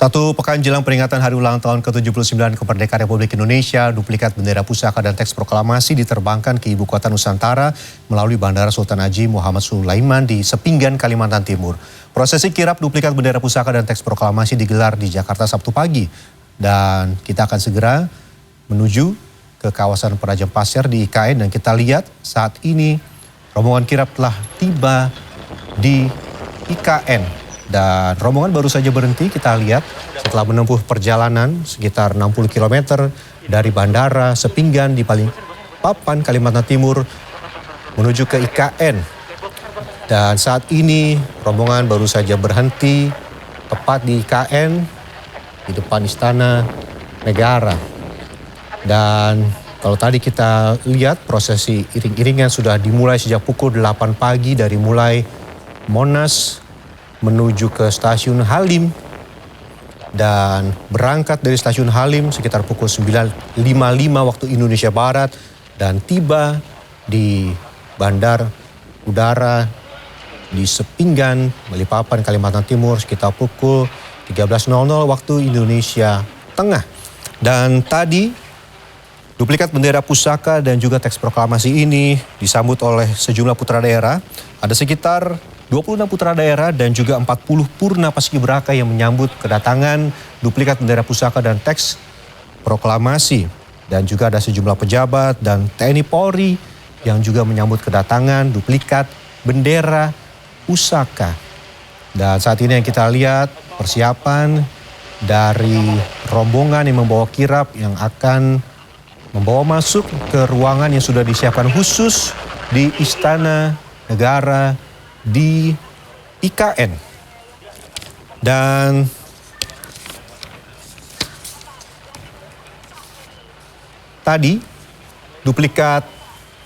Satu pekan jelang peringatan Hari Ulang Tahun ke-79 Kemerdekaan Republik Indonesia, duplikat bendera pusaka dan teks proklamasi diterbangkan ke Ibu Kota Nusantara melalui Bandara Sultan Haji Muhammad Sulaiman di Sepinggan, Kalimantan Timur. Prosesi kirap duplikat bendera pusaka dan teks proklamasi digelar di Jakarta Sabtu pagi. Dan kita akan segera menuju ke kawasan Penajam Pasir di IKN dan kita lihat saat ini rombongan kirap telah tiba di IKN. Dan rombongan baru saja berhenti, kita lihat setelah menempuh perjalanan sekitar 60 km dari Bandara Sepinggan di Balikpapan, Kalimantan Timur menuju ke IKN. Dan saat ini rombongan baru saja berhenti tepat di IKN di depan Istana Negara. Dan kalau tadi kita lihat prosesi iring-iringan sudah dimulai sejak pukul 8 pagi dari mulai Monas menuju ke Stasiun Halim dan berangkat dari Stasiun Halim sekitar pukul 9.55 waktu Indonesia Barat dan tiba di Bandar Udara di Sepinggan, Balikpapan, Kalimantan Timur sekitar pukul 13.00 waktu Indonesia Tengah. Dan tadi duplikat bendera pusaka dan juga teks proklamasi ini disambut oleh sejumlah putra daerah. Ada sekitar 26 putra daerah dan juga 40 purna paskibraka yang menyambut kedatangan duplikat bendera pusaka dan teks proklamasi. Dan juga ada sejumlah pejabat dan TNI Polri yang juga menyambut kedatangan duplikat bendera pusaka. Dan saat ini yang kita lihat persiapan dari rombongan yang membawa kirap yang akan membawa masuk ke ruangan yang sudah disiapkan khusus di Istana Negara di IKN. Dan tadi duplikat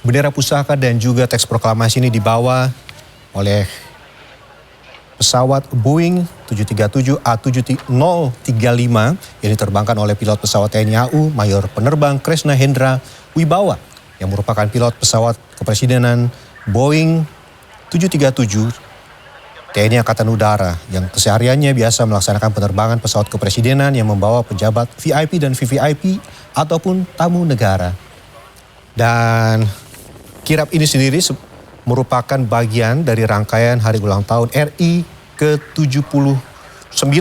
bendera pusaka dan juga teks proklamasi ini dibawa oleh pesawat Boeing 737 A350 yang diterbangkan oleh pilot pesawat TNI AU Mayor Penerbang Kresna Hendra Wibawa yang merupakan pilot pesawat kepresidenan Boeing 737 TNI Angkatan Udara yang kesehariannya biasa melaksanakan penerbangan pesawat kepresidenan yang membawa pejabat VIP dan VVIP ataupun tamu negara. Dan kirap ini sendiri merupakan bagian dari rangkaian Hari Ulang Tahun RI ke-79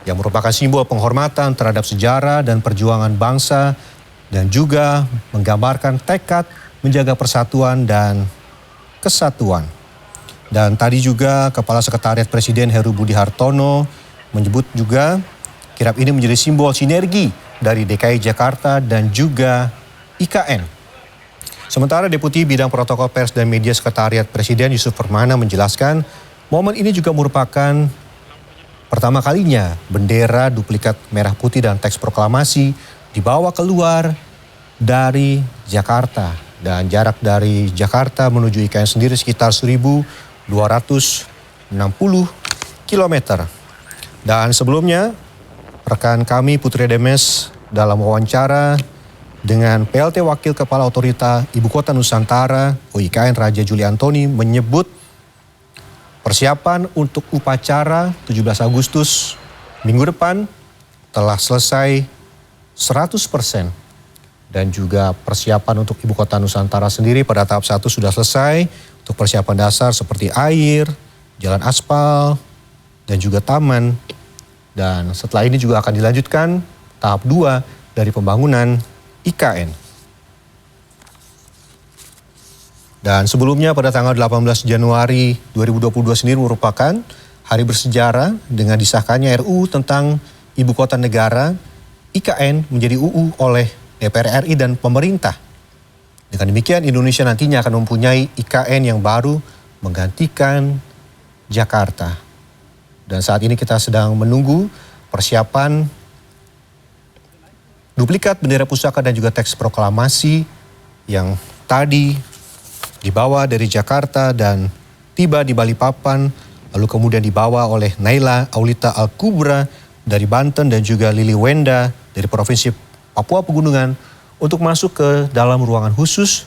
yang merupakan simbol penghormatan terhadap sejarah dan perjuangan bangsa dan juga menggambarkan tekad menjaga persatuan dan kesatuan. Dan tadi juga Kepala Sekretariat Presiden Heru Budi Hartono menyebut juga kirap ini menjadi simbol sinergi dari DKI Jakarta dan juga IKN. Sementara Deputi Bidang Protokol Pers dan Media Sekretariat Presiden Yusuf Permana menjelaskan momen ini juga merupakan pertama kalinya bendera duplikat merah putih dan teks proklamasi dibawa keluar dari Jakarta. Dan jarak dari Jakarta menuju IKN sendiri sekitar 1.260 km. Dan sebelumnya rekan kami Putri Demes dalam wawancara dengan PLT Wakil Kepala Otorita Ibu Kota Nusantara (IKN) Raja Juli Antoni menyebut persiapan untuk upacara 17 Agustus minggu depan telah selesai 100%. Dan juga persiapan untuk Ibu Kota Nusantara sendiri pada tahap 1 sudah selesai untuk persiapan dasar seperti air, jalan aspal, dan juga taman. Dan setelah ini juga akan dilanjutkan tahap 2 dari pembangunan IKN. Dan sebelumnya pada tanggal 18 Januari 2022 sendiri merupakan hari bersejarah dengan disahkannya RUU tentang Ibu Kota Negara IKN menjadi UU oleh DPR RI dan pemerintah. Dengan demikian Indonesia nantinya akan mempunyai IKN yang baru menggantikan Jakarta. Dan saat ini kita sedang menunggu persiapan duplikat bendera pusaka dan juga teks proklamasi yang tadi dibawa dari Jakarta dan tiba di Balikpapan, lalu kemudian dibawa oleh Naila Aulita Al-Kubra dari Banten dan juga Lili Wenda dari Provinsi Papua Pegunungan untuk masuk ke dalam ruangan khusus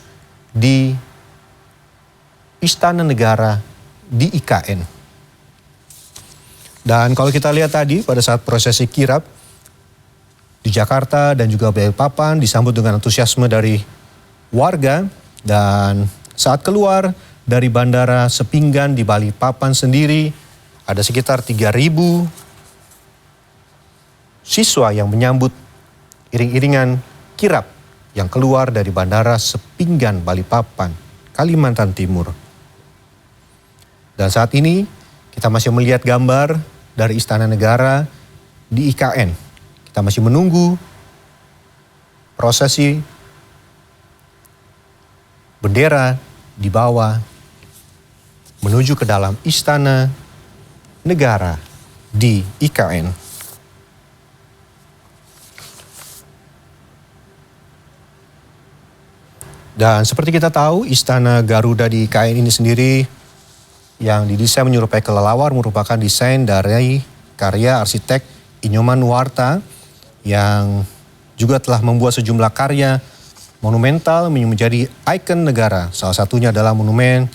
di Istana Negara di IKN. Dan kalau kita lihat tadi pada saat prosesi kirap di Jakarta dan juga Balikpapan disambut dengan antusiasme dari warga, dan saat keluar dari Bandara Sepinggan di Balikpapan sendiri ada sekitar 3.000 siswa yang menyambut iring-iringan kirap yang keluar dari Bandara Sepinggan Balikpapan, Kalimantan Timur. Dan saat ini kita masih melihat gambar dari Istana Negara di IKN. Kita masih menunggu prosesi bendera dibawa menuju ke dalam Istana Negara di IKN. Dan seperti kita tahu, Istana Garuda di IKN ini sendiri yang didesain menyerupai kelelawar merupakan desain dari karya arsitek Inyoman Nuarta yang juga telah membuat sejumlah karya monumental menjadi ikon negara. Salah satunya adalah monumen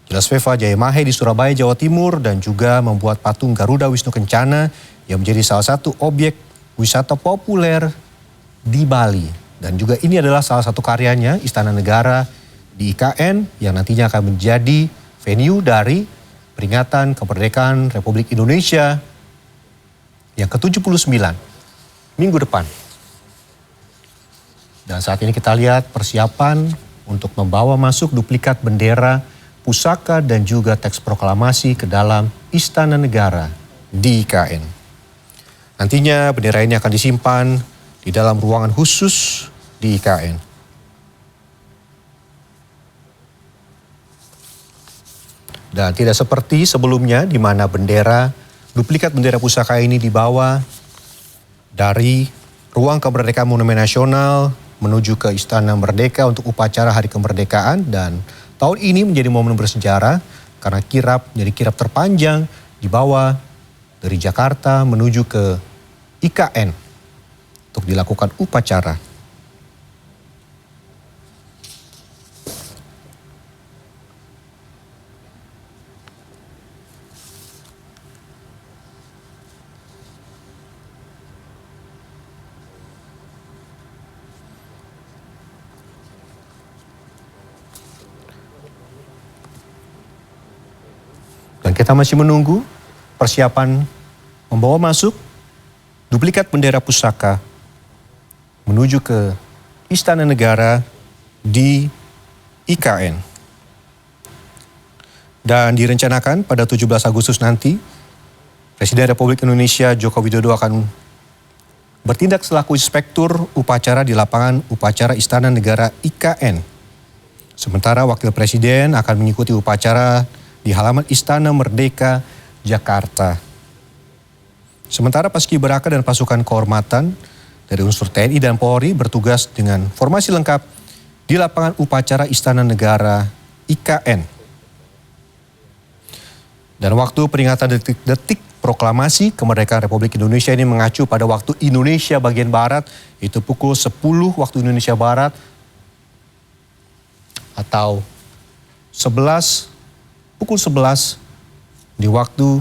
Jelasveva Jayamahe di Surabaya, Jawa Timur, dan juga membuat patung Garuda Wisnu Kencana yang menjadi salah satu objek wisata populer di Bali. Dan juga ini adalah salah satu karyanya, Istana Negara di IKN, yang nantinya akan menjadi venue dari peringatan kemerdekaan Republik Indonesia yang ke-79 minggu depan. Dan saat ini kita lihat persiapan untuk membawa masuk duplikat bendera, pusaka, dan juga teks proklamasi ke dalam Istana Negara di IKN. Nantinya bendera ini akan disimpan di dalam ruangan khusus di IKN. Dan tidak seperti sebelumnya di mana duplikat bendera pusaka ini dibawa dari ruang kemerdekaan Monumen Nasional menuju ke Istana Merdeka untuk upacara Hari Kemerdekaan. Dan tahun ini menjadi momen bersejarah karena menjadi kirap terpanjang dibawa dari Jakarta menuju ke IKN untuk dilakukan upacara. Dan kita masih menunggu persiapan membawa masuk duplikat bendera pusaka menuju ke Istana Negara di IKN. Dan direncanakan pada 17 Agustus nanti, Presiden Republik Indonesia Joko Widodo akan bertindak selaku inspektur upacara di lapangan upacara Istana Negara IKN. Sementara Wakil Presiden akan mengikuti upacara di halaman Istana Merdeka, Jakarta. Sementara paskibraka dan pasukan kehormatan dari unsur TNI dan Polri bertugas dengan formasi lengkap di lapangan upacara Istana Negara IKN. Dan waktu peringatan detik-detik proklamasi kemerdekaan Republik Indonesia ini mengacu pada waktu Indonesia bagian Barat, itu pukul 10 waktu Indonesia Barat atau pukul 11 di waktu